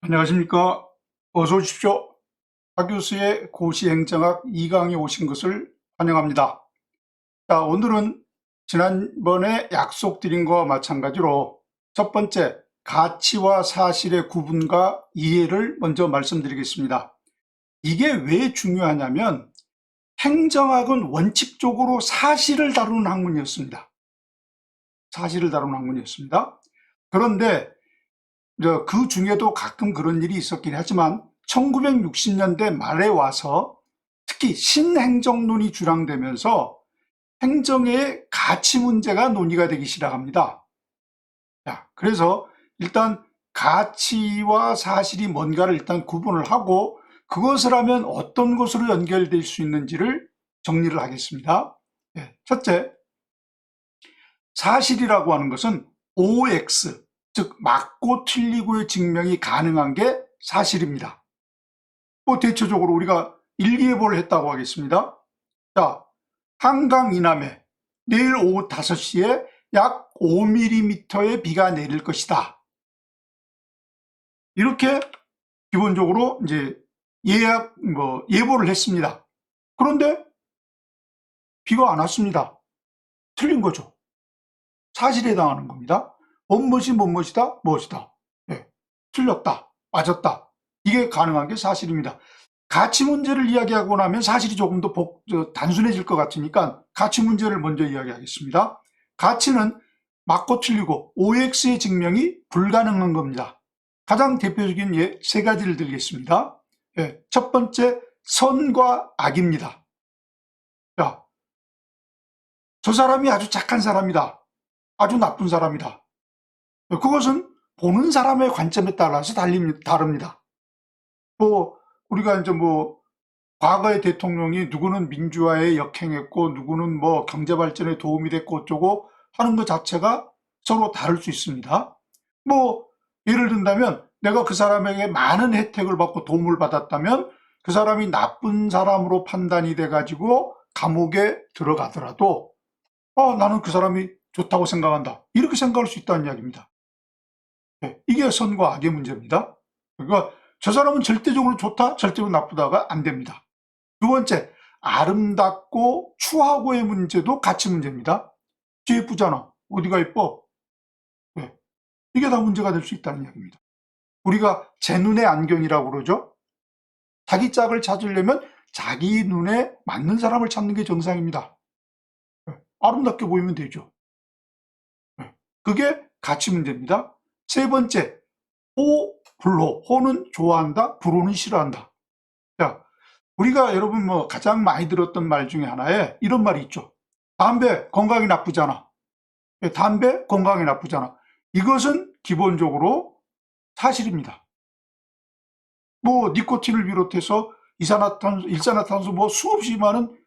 안녕하십니까. 어서 오십시오. 박 교수의 고시행정학 2강에 오신 것을 환영합니다. 자, 오늘은 지난번에 약속드린 것과 마찬가지로 첫 번째, 가치와 사실의 구분과 이해를 먼저 말씀드리겠습니다. 이게 왜 중요하냐면 행정학은 원칙적으로 사실을 다루는 학문이었습니다. 사실을 다루는 학문이었습니다. 그런데 그 중에도 가끔 그런 일이 있었긴 하지만 1960년대 말에 와서 특히 신행정론이 주장되면서 행정의 가치 문제가 논의가 되기 시작합니다. 그래서 일단 가치와 사실이 뭔가를 일단 구분을 하고 그것을 하면 어떤 것으로 연결될 수 있는지를 정리를 하겠습니다. 첫째, 사실이라고 하는 것은 OX, 즉 맞고 틀리고의 증명이 가능한 게 사실입니다. 대체적으로 우리가 일기예보를 했다고 하겠습니다. 자, 한강 이남에 내일 오후 5시에 약 5mm의 비가 내릴 것이다. 이렇게 기본적으로 이제 예보를 했습니다. 그런데 비가 안 왔습니다. 틀린 거죠. 사실에 해당하는 겁니다. 무엇이다? 틀렸다. 맞았다. 이게 가능한 게 사실입니다. 가치 문제를 이야기하고 나면 사실이 조금 더 단순해질 것 같으니까 가치 문제를 먼저 이야기하겠습니다. 가치는 맞고 틀리고 OX의 증명이 불가능한 겁니다. 가장 대표적인 세 가지를 들겠습니다. 첫 번째, 선과 악입니다. 저 사람이 아주 착한 사람이다. 아주 나쁜 사람이다. 그것은 보는 사람의 관점에 따라서 다릅니다. 우리가 이제 과거의 대통령이 누구는 민주화에 역행했고 누구는 경제 발전에 도움이 됐고 어쩌고 하는 것 자체가 서로 다를 수 있습니다. 예를 든다면 내가 그 사람에게 많은 혜택을 받고 도움을 받았다면 그 사람이 나쁜 사람으로 판단이 돼가지고 감옥에 들어가더라도 나는 그 사람이 좋다고 생각한다. 이렇게 생각할 수 있다는 이야기입니다. 이게 선과 악의 문제입니다. 그러니까 저 사람은 절대적으로 좋다, 절대적으로 나쁘다가 안 됩니다. 두 번째, 아름답고 추하고의 문제도 가치 문제입니다. 쟤 예쁘잖아. 어디가 예뻐? 이게 다 문제가 될 수 있다는 이야기입니다. 우리가 제 눈의 안경이라고 그러죠. 자기 짝을 찾으려면 자기 눈에 맞는 사람을 찾는 게 정상입니다. 아름답게 보이면 되죠. 그게 가치 문제입니다. 세 번째, 호, 불호. 호는 좋아한다, 불호는 싫어한다. 우리가 여러분 가장 많이 들었던 말 중에 하나에 이런 말이 있죠. 담배 건강에 나쁘잖아. 담배 건강에 나쁘잖아. 이것은 기본적으로 사실입니다. 니코틴을 비롯해서 일산화탄소 수없이 많은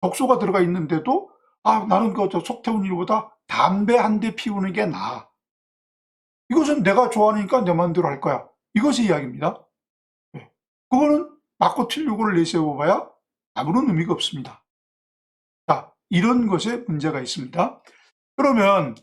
독소가 들어가 있는데도 나는 속태운 일보다 담배 한 대 피우는 게 나아. 이것은 내가 좋아하니까 내 마음대로 할 거야. 이것이 이야기입니다. 그거는 맞고 틀리고를 내세워봐야 아무런 의미가 없습니다. 이런 것에 문제가 있습니다. 그러면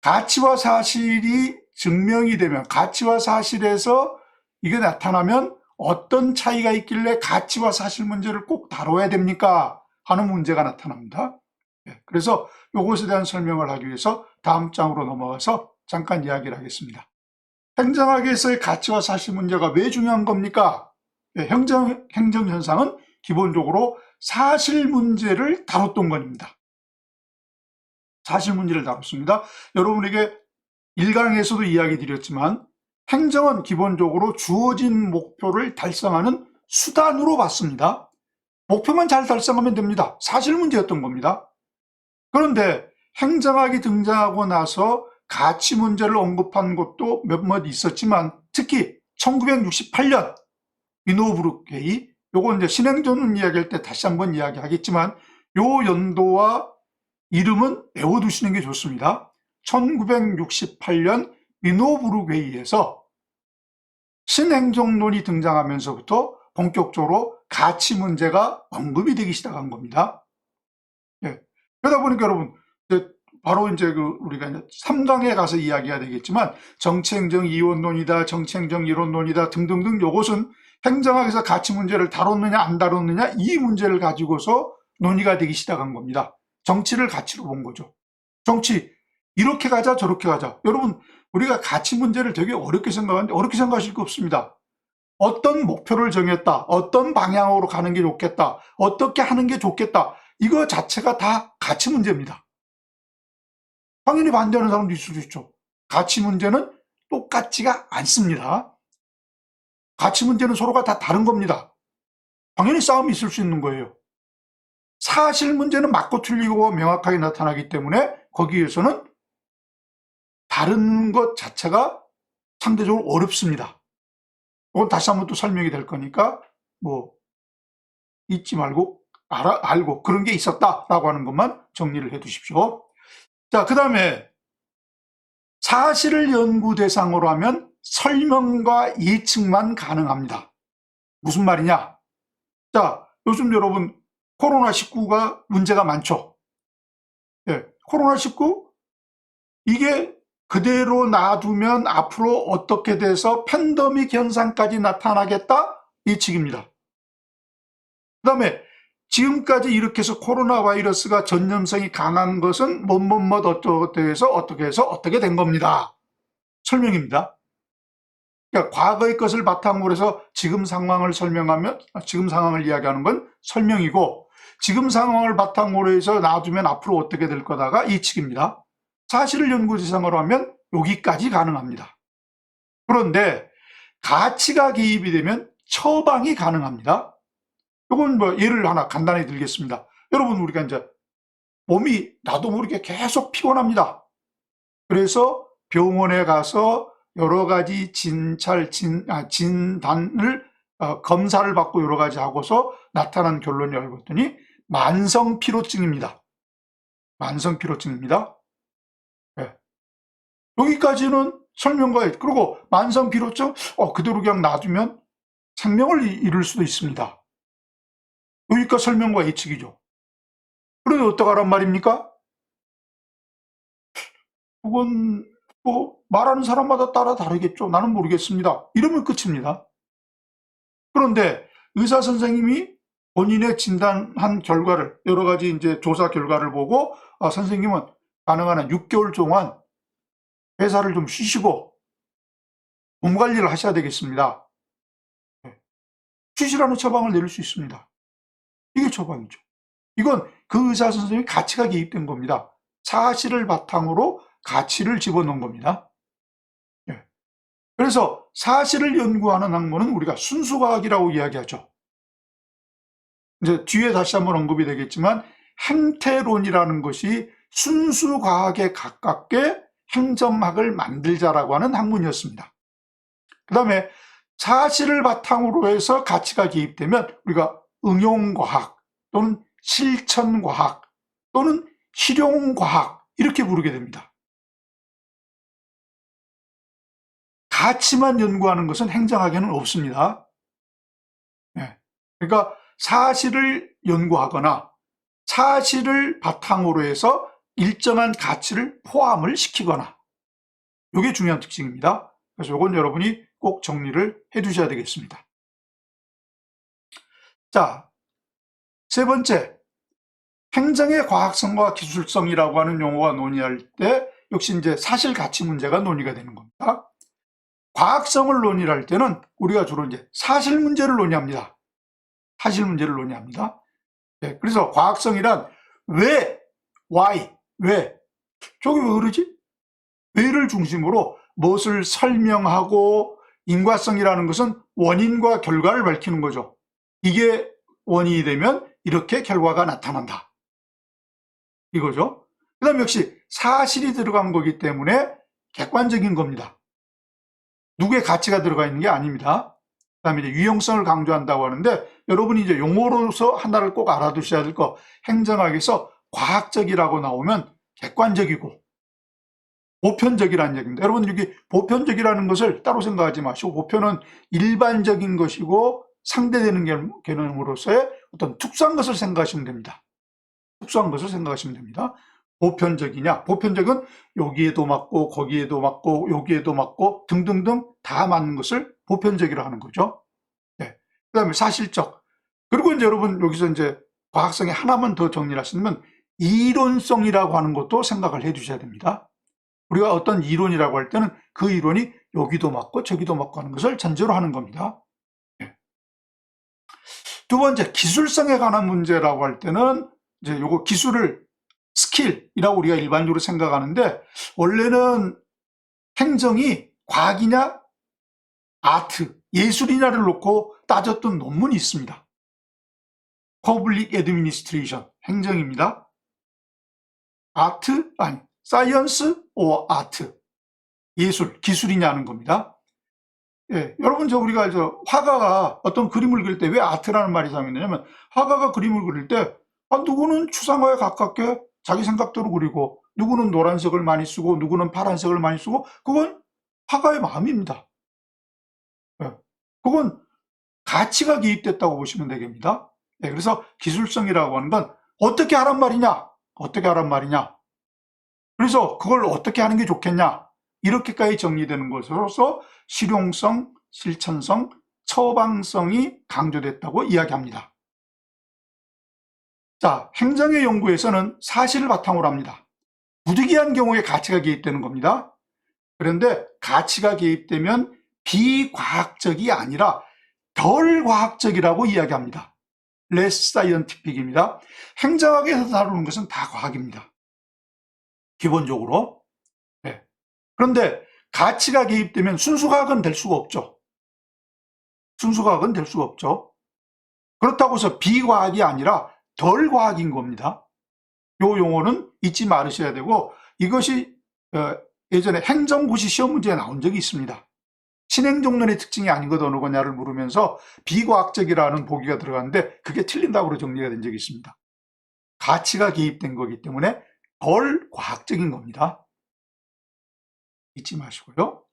가치와 사실이 증명이 되면, 가치와 사실에서 이게 나타나면 어떤 차이가 있길래 가치와 사실 문제를 꼭 다뤄야 됩니까? 하는 문제가 나타납니다. 그래서 이것에 대한 설명을 하기 위해서 다음 장으로 넘어가서 잠깐 이야기를 하겠습니다. 행정학에서의 가치와 사실 문제가 왜 중요한 겁니까? 행정현상은 기본적으로 사실 문제를 다뤘던 겁니다. 사실 문제를 다뤘습니다. 여러분에게 1강에서도 이야기 드렸지만 행정은 기본적으로 주어진 목표를 달성하는 수단으로 봤습니다. 목표만 잘 달성하면 됩니다. 사실 문제였던 겁니다. 그런데 행정학이 등장하고 나서 가치 문제를 언급한 것도 몇몇 있었지만 특히 1968년 위노브룩 회의, 요거 이제 신행정론 이야기할 때 다시 한번 이야기하겠지만 요 연도와 이름은 외워두시는 게 좋습니다. 1968년 위노브룩 회의에서 신행정론이 등장하면서부터 본격적으로 가치 문제가 언급이 되기 시작한 겁니다. 그러다 보니까 여러분 바로 이제 우리가 이제 3강에 가서 이야기가 되겠지만 정치행정 이원론이다, 정치행정 이론론이다 등등등 요것은 행정학에서 가치 문제를 다뤘느냐 안 다뤘느냐 이 문제를 가지고서 논의가 되기 시작한 겁니다. 정치를 가치로 본 거죠. 정치 이렇게 가자 저렇게 가자. 여러분 우리가 가치 문제를 되게 어렵게 생각하는데 어렵게 생각하실 거 없습니다. 어떤 목표를 정했다, 어떤 방향으로 가는 게 좋겠다, 어떻게 하는 게 좋겠다, 이거 자체가 다 가치 문제입니다. 당연히 반대하는 사람도 있을 수 있죠. 가치 문제는 똑같지가 않습니다. 가치 문제는 서로가 다 다른 겁니다. 당연히 싸움이 있을 수 있는 거예요. 사실 문제는 맞고 틀리고 명확하게 나타나기 때문에 거기에서는 다른 것 자체가 상대적으로 어렵습니다. 이건 다시 한번 또 설명이 될 거니까 뭐 잊지 말고 알고 그런 게 있었다라고 하는 것만 정리를 해 두십시오. 자, 그 다음에 사실을 연구 대상으로 하면 설명과 예측만 가능합니다. 무슨 말이냐? 자, 요즘 여러분 코로나19가 문제가 많죠. 예, 코로나19 이게 그대로 놔두면 앞으로 어떻게 돼서 팬데믹 현상까지 나타나겠다? 예측입니다. 그 다음에 지금까지 이렇게 해서 코로나 바이러스가 전염성이 강한 것은 뭐뭐뭐 어떻게 해서 어떻게 된 겁니다. 설명입니다. 그러니까 과거의 것을 바탕으로 해서 지금 상황을 설명하면 지금 상황을 이야기하는 건 설명이고 지금 상황을 바탕으로 해서 놔두면 앞으로 어떻게 될 거다가 예측입니다. 사실을 연구 대상으로 하면 여기까지 가능합니다. 그런데 가치가 개입이 되면 처방이 가능합니다. 이건 뭐 예를 하나 간단히 들겠습니다. 여러분 우리가 이제 몸이 나도 모르게 계속 피곤합니다. 그래서 병원에 가서 여러 가지 진단을 검사를 받고 여러 가지 하고서 나타난 결론이 알고 봤더니 만성 피로증입니다. 만성 피로증입니다. 네. 여기까지는 설명과 그리고 만성 피로증 그대로 그냥 놔두면 생명을 잃을 수도 있습니다. 여기까지 설명과 예측이죠. 그런데 어떡하란 말입니까? 그건 뭐 말하는 사람마다 따라 다르겠죠. 나는 모르겠습니다. 이러면 끝입니다. 그런데 의사 선생님이 본인의 진단한 결과를 여러 가지 이제 조사 결과를 보고 선생님은 가능한 한 6개월 동안 회사를 좀 쉬시고 몸 관리를 하셔야 되겠습니다. 쉬시라는 처방을 내릴 수 있습니다. 이게 처방이죠. 이건 그 의사 선생님의 가치가 개입된 겁니다. 사실을 바탕으로 가치를 집어넣은 겁니다. 그래서 사실을 연구하는 학문은 우리가 순수과학이라고 이야기하죠. 이제 뒤에 다시 한번 언급이 되겠지만 행태론이라는 것이 순수과학에 가깝게 행정학을 만들자라고 하는 학문이었습니다. 그 다음에 사실을 바탕으로 해서 가치가 개입되면 우리가 응용과학 또는 실천과학 또는 실용과학 이렇게 부르게 됩니다. 가치만 연구하는 것은 행정학에는 없습니다. 그러니까 사실을 연구하거나 사실을 바탕으로 해서 일정한 가치를 포함을 시키거나 이게 중요한 특징입니다. 그래서 이건 여러분이 꼭 정리를 해 두셔야 되겠습니다. 자, 세 번째, 행정의 과학성과 기술성이라고 하는 용어가 논의할 때 역시 이제 사실 가치 문제가 논의가 되는 겁니다. 과학성을 논의할 때는 우리가 주로 이제 사실 문제를 논의합니다. 사실 문제를 논의합니다. 네, 그래서 과학성이란 왜, why, 왜, 저게 왜 그러지? 왜를 중심으로 무엇을 설명하고 인과성이라는 것은 원인과 결과를 밝히는 거죠. 이게 원인이 되면 이렇게 결과가 나타난다. 이거죠. 그 다음 역시 사실이 들어간 거기 때문에 객관적인 겁니다. 누구의 가치가 들어가 있는 게 아닙니다. 그 다음에 이제 유용성을 강조한다고 하는데 여러분이 이제 용어로서 하나를 꼭 알아두셔야 될 거 행정학에서 과학적이라고 나오면 객관적이고 보편적이라는 얘기입니다. 여러분 여기 보편적이라는 것을 따로 생각하지 마시고 보편은 일반적인 것이고 상대되는 개념으로서의 어떤 특수한 것을 생각하시면 됩니다. 특수한 것을 생각하시면 됩니다. 보편적이냐? 보편적은 여기에도 맞고 거기에도 맞고 여기에도 맞고 등등등 다 맞는 것을 보편적이라고 하는 거죠. 네. 그다음에 사실적. 그리고 이제 여러분 여기서 이제 과학성에 하나만 더 정리를 하시면 이론성이라고 하는 것도 생각을 해 주셔야 됩니다. 우리가 어떤 이론이라고 할 때는 그 이론이 여기도 맞고 저기도 맞고 하는 것을 전제로 하는 겁니다. 네. 두 번째, 기술성에 관한 문제라고 할 때는 이제 요거 기술을 스킬이라고 우리가 일반적으로 생각하는데, 원래는 행정이 과학이냐 아트, 예술이냐를 놓고 따졌던 논문이 있습니다. Public Administration, 행정입니다. 아트, 아니, Science or Art, 예술, 기술이냐는 겁니다. 예, 여러분 우리가 화가가 어떤 그림을 그릴 때 왜 아트라는 말이 사용되냐면, 화가가 그림을 그릴 때 누구는 추상화에 가깝게 자기 생각대로 그리고, 누구는 노란색을 많이 쓰고 누구는 파란색을 많이 쓰고, 그건 화가의 마음입니다. 예, 그건 가치가 개입됐다고 보시면 되겠습니다. 예, 그래서 기술성이라고 하는 건 어떻게 하란 말이냐, 어떻게 하란 말이냐, 그래서 그걸 어떻게 하는 게 좋겠냐, 이렇게까지 정리되는 것으로서 실용성, 실천성, 처방성이 강조됐다고 이야기합니다. 자, 행정의 연구에서는 사실을 바탕으로 합니다. 부득이한 경우에 가치가 개입되는 겁니다. 그런데 가치가 개입되면 비과학적이 아니라 덜 과학적이라고 이야기합니다. less scientific입니다. 행정학에서 다루는 것은 다 과학입니다. 기본적으로. 네. 그런데 가치가 개입되면 순수과학은 될 수가 없죠. 순수과학은 될 수가 없죠. 그렇다고 해서 비과학이 아니라 덜 과학인 겁니다. 이 용어는 잊지 말으셔야 되고, 이것이 예전에 행정고시 시험 문제에 나온 적이 있습니다. 신행정론의 특징이 아닌 것 어느 거냐를 물으면서 비과학적이라는 보기가 들어갔는데, 그게 틀린다고 정리가 된 적이 있습니다. 가치가 개입된 거기 때문에 덜 과학적인 겁니다. 잊지 마시고요.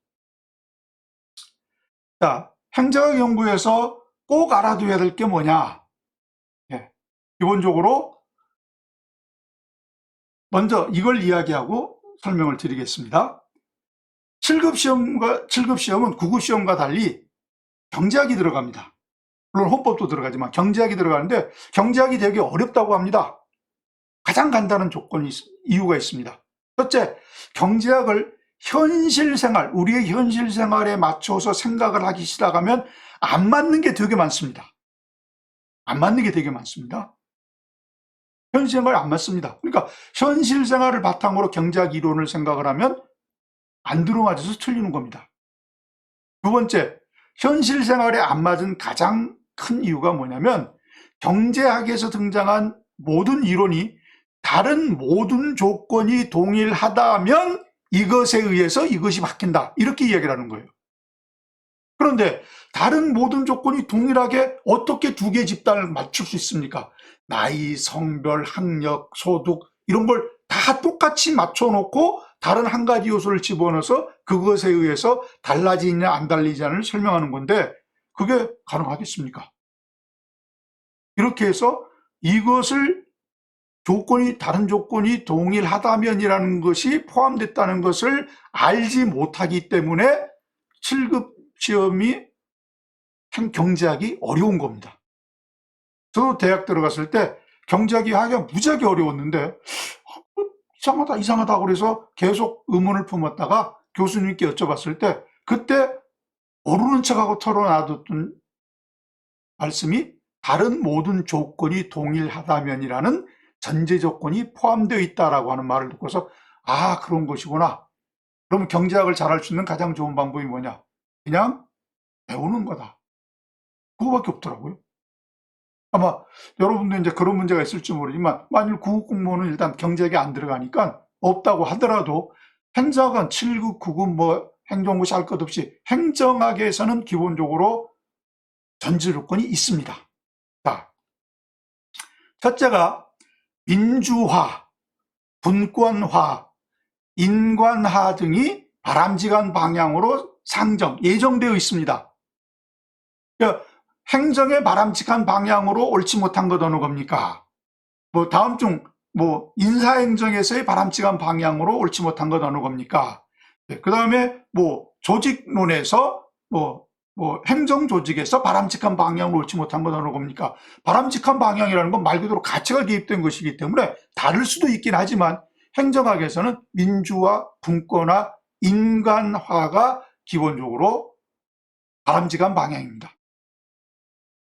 자, 행정학 연구에서 꼭 알아둬야 될 게 뭐냐? 예, 기본적으로 먼저 이걸 이야기하고 설명을 드리겠습니다. 7급 시험은 9급 시험과 달리 경제학이 들어갑니다. 물론 헌법도 들어가지만 경제학이 들어가는데, 경제학이 되게 어렵다고 합니다. 가장 간단한 이유가 있습니다. 첫째, 경제학을 우리의 현실 생활에 맞춰서 생각을 하기 시작하면 안 맞는 게 되게 많습니다. 안 맞는 게 되게 많습니다. 현실 생활이 안 맞습니다. 그러니까 현실 생활을 바탕으로 경제학 이론을 생각을 하면 안 들어맞아서 틀리는 겁니다. 두 번째, 현실 생활에 안 맞은 가장 큰 이유가 뭐냐면, 경제학에서 등장한 모든 이론이 다른 모든 조건이 동일하다면 이것에 의해서 이것이 바뀐다, 이렇게 이야기를 하는 거예요. 그런데 다른 모든 조건이 동일하게 어떻게 두 개의 집단을 맞출 수 있습니까? 나이, 성별, 학력, 소득, 이런 걸 다 똑같이 맞춰놓고 다른 한 가지 요소를 집어넣어서 그것에 의해서 달라지느냐 안 달라지느냐를 설명하는 건데, 그게 가능하겠습니까? 이렇게 해서 이것을 다른 조건이 동일하다면이라는 것이 포함됐다는 것을 알지 못하기 때문에 7급 시험이 경제학이 어려운 겁니다. 저도 대학 들어갔을 때 경제학이 하기가 무지하게 어려웠는데, 이상하다 그래서 계속 의문을 품었다가 교수님께 여쭤봤을 때, 그때 모르는 척하고 털어놔뒀던 말씀이 다른 모든 조건이 동일하다면이라는 전제 조건이 포함되어 있다라고 하는 말을 듣고서, 아, 그런 것이구나. 그럼 경제학을 잘할 수 있는 가장 좋은 방법이 뭐냐? 그냥 배우는 거다. 그거밖에 없더라고요. 아마 여러분도 이제 그런 문제가 있을지 모르지만, 만일 9급 공무원은 일단 경제학이 안 들어가니까 없다고 하더라도, 행정학은 7급, 9급 행정고시 할 것 없이 행정학에서는 기본적으로 전제 조건이 있습니다. 자, 첫째가 민주화, 분권화, 인관화 등이 바람직한 방향으로 예정되어 있습니다. 그러니까 행정의 바람직한 방향으로 옳지 못한 것 어느 겁니까? 다음 중 뭐 인사행정에서의 바람직한 방향으로 옳지 못한 건 어느 겁니까? 그 다음에 뭐 조직론에서 뭐 행정조직에서 바람직한 방향으로 옳지 못한 건 어느 겁니까? 바람직한 방향이라는 건 말 그대로 가치가 개입된 것이기 때문에 다를 수도 있긴 하지만 행정학에서는 민주화, 분권화, 인간화가 기본적으로 바람직한 방향입니다.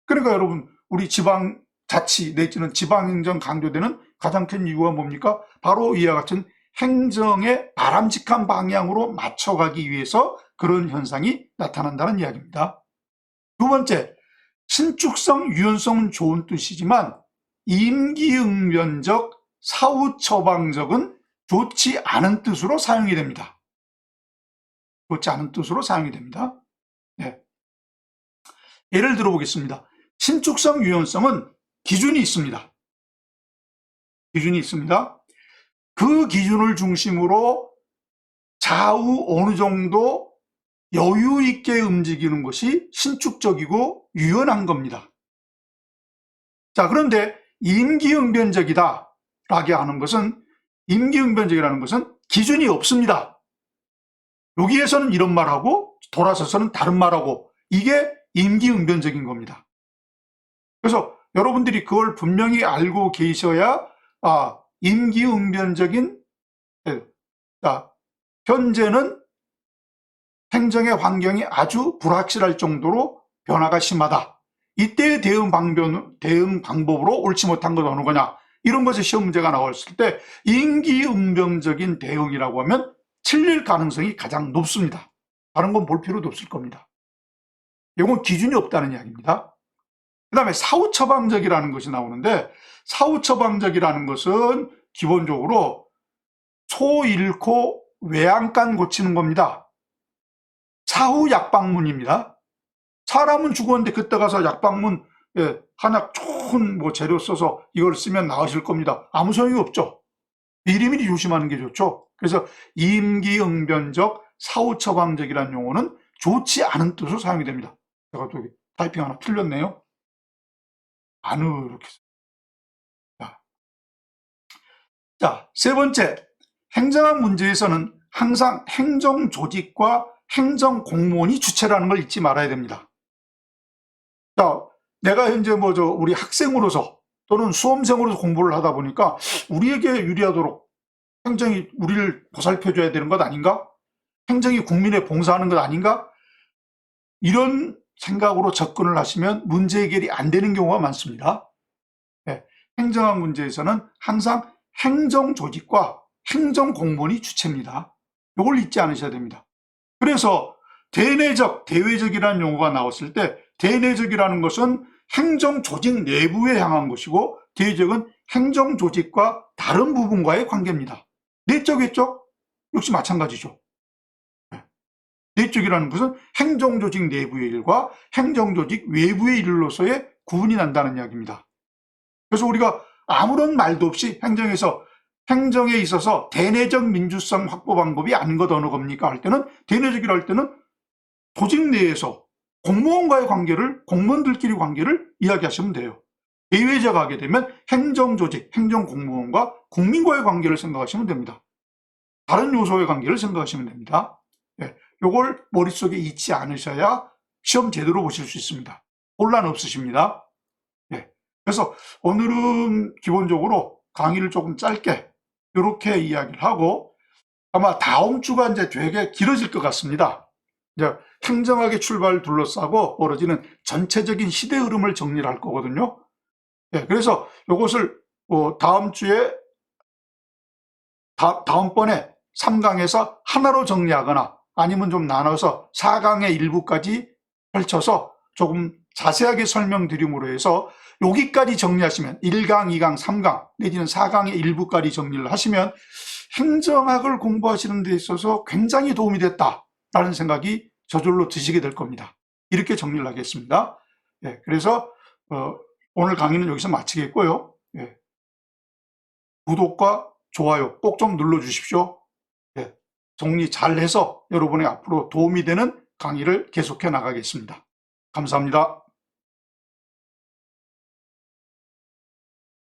그러니까 여러분, 우리 지방자치 내지는 지방행정 강조되는 가장 큰 이유가 뭡니까? 바로 이와 같은 행정의 바람직한 방향으로 맞춰가기 위해서 그런 현상이 나타난다는 이야기입니다. 두 번째, 신축성, 유연성은 좋은 뜻이지만 임기응변적, 사후처방적은 좋지 않은 뜻으로 사용이 됩니다. 좋지 않은 뜻으로 사용이 됩니다. 네. 예를 들어보겠습니다. 신축성, 유연성은 기준이 있습니다. 기준이 있습니다. 그 기준을 중심으로 좌우 어느 정도 여유 있게 움직이는 것이 신축적이고 유연한 겁니다. 자, 그런데 임기응변적이다 라고 하는 것은, 임기응변적이라는 것은 기준이 없습니다. 여기에서는 이런 말하고 돌아서서는 다른 말하고, 이게 임기응변적인 겁니다. 그래서 여러분들이 그걸 분명히 알고 계셔야 임기응변적인, 현재는 행정의 환경이 아주 불확실할 정도로 변화가 심하다. 이때의 대응 방법으로 옳지 못한 건 어느 거냐. 이런 것에 시험 문제가 나왔을 때 임기응변적인 대응이라고 하면 틀릴 가능성이 가장 높습니다. 다른 건 볼 필요도 없을 겁니다. 이건 기준이 없다는 이야기입니다. 그 다음에 사후처방적이라는 것이 나오는데, 사후처방적이라는 것은 기본적으로 소 잃고 외양간 고치는 겁니다. 사후 약방문입니다. 사람은 죽었는데 그때 가서 약방문 한약 좋은 재료 써서 이걸 쓰면 나으실 겁니다. 아무 소용이 없죠. 미리미리 조심하는 게 좋죠. 그래서 임기응변적, 사후처방적이라는 용어는 좋지 않은 뜻으로 사용이 됩니다. 제가 또 타이핑 하나 틀렸네요. 이렇게. 자, 세 번째, 행정학 문제에서는 항상 행정조직과 행정공무원이 주체라는 걸 잊지 말아야 됩니다. 자, 내가 현재 우리 학생으로서 또는 수험생으로서 공부를 하다 보니까 우리에게 유리하도록 행정이 우리를 보살펴줘야 되는 것 아닌가? 행정이 국민에 봉사하는 것 아닌가? 이런 생각으로 접근을 하시면 문제 해결이 안 되는 경우가 많습니다. 네, 행정학 문제에서는 항상 행정조직과 행정공무원이 주체입니다. 이걸 잊지 않으셔야 됩니다. 그래서 대내적, 대외적이라는 용어가 나왔을 때 대내적이라는 것은 행정조직 내부에 향한 것이고 대외적은 행정조직과 다른 부분과의 관계입니다. 내적, 외적 역시 마찬가지죠. 내적이라는 것은 행정조직 내부의 일과 행정조직 외부의 일로서의 구분이 난다는 이야기입니다. 그래서 우리가 아무런 말도 없이 행정에 있어서 대내적 민주성 확보 방법이 아닌 것 어느 겁니까 할 때는, 대내적이라 할 때는 조직 내에서 공무원과의 관계를, 공무원들끼리 관계를 이야기하시면 돼요. 대외적 하게 되면 행정조직, 행정공무원과 국민과의 관계를 생각하시면 됩니다. 다른 요소의 관계를 생각하시면 됩니다. 요걸 머릿속에 잊지 않으셔야 시험 제대로 보실 수 있습니다. 혼란 없으십니다. 그래서 오늘은 기본적으로 강의를 조금 짧게 이렇게 이야기를 하고, 아마 다음 주가 이제 되게 길어질 것 같습니다. 이제 행정학의 출발을 둘러싸고 벌어지는 전체적인 시대 흐름을 정리를 할 거거든요. 그래서 이것을 다음 주에, 다음번에 3강에서 하나로 정리하거나 아니면 좀 나눠서 4강의 일부까지 펼쳐서 조금 자세하게 설명드림으로 해서 여기까지 정리하시면 1강, 2강, 3강 내지는 4강의 일부까지 정리를 하시면 행정학을 공부하시는 데 있어서 굉장히 도움이 됐다라는 생각이 저절로 드시게 될 겁니다. 이렇게 정리를 하겠습니다. 그래서 오늘 강의는 여기서 마치겠고요. 구독과 좋아요 꼭 좀 눌러주십시오. 정리 잘 해서 여러분의 앞으로 도움이 되는 강의를 계속해 나가겠습니다. 감사합니다.